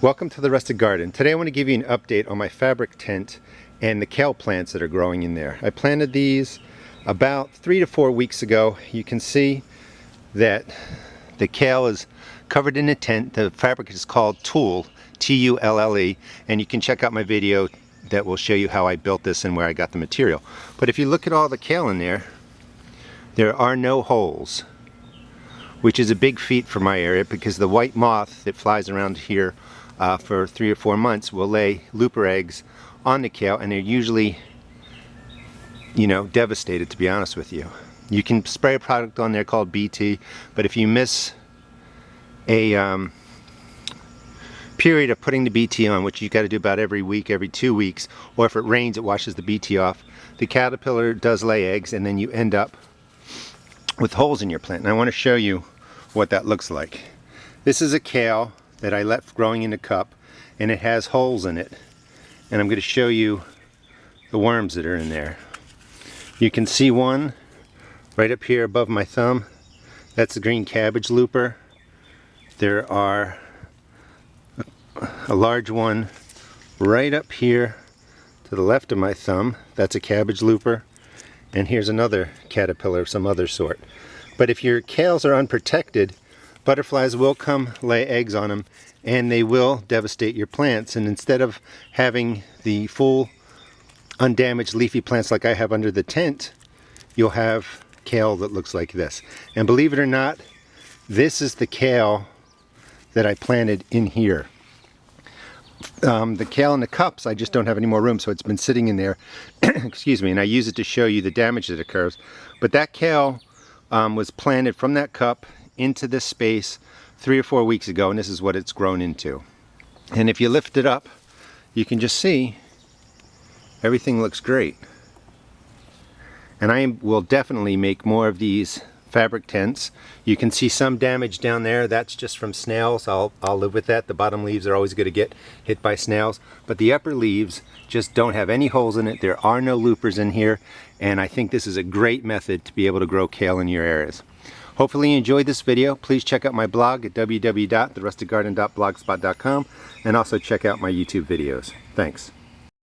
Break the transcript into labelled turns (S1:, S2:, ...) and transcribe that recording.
S1: Welcome to the Rustic Garden. Today I want to give you an update on my fabric tent and the kale plants that are growing in there. I planted these about 3 to 4 weeks ago. You can see that the kale is covered in a tent. The fabric is called tulle, T-U-L-L-E, and you can check out my video that will show you how I built this and where I got the material. But if you look at all the kale in there, there are no holes, which is a big feat for my area because the white moth that flies around here for 3 or 4 months will lay looper eggs on the kale, and they're usually, devastated, to be honest with you. You can spray a product on there called BT, but if you miss a period of putting the BT on, which you got to do about every week, every 2 weeks, or if it rains it washes the BT off, the caterpillar does lay eggs and then you end up with holes in your plant. And I want to show you what that looks like. This is a kale that I left growing in a cup, and it has holes in it, and I'm going to show you the worms that are in there. You can see one right up here above my thumb. That's the green cabbage looper. There are a large one right up here to the left of my thumb. That's a cabbage looper, and here's another caterpillar of some other sort. But if your kales are unprotected, butterflies will come lay eggs on them and they will devastate your plants. And instead of having the full undamaged leafy plants like I have under the tent, you'll have kale that looks like this. And believe it or not, this is the kale that I planted in here. The kale in the cups, I just don't have any more room, so it's been sitting in there. Excuse me, and I use it to show you the damage that occurs. But that kale was planted from that cup into this space 3 or 4 weeks ago, and this is what it's grown into. And if you lift it up, you can just see everything looks great. And I will definitely make more of these fabric tents. You can see some damage down there. That's just from snails. I'll live with that. The bottom leaves are always going to get hit by snails, but the upper leaves just don't have any holes in it. There are no loopers in here, and I think this is a great method to be able to grow kale in your areas. Hopefully you enjoyed this video. Please check out my blog at www.therusticgarden.blogspot.com, and also check out my YouTube videos. Thanks.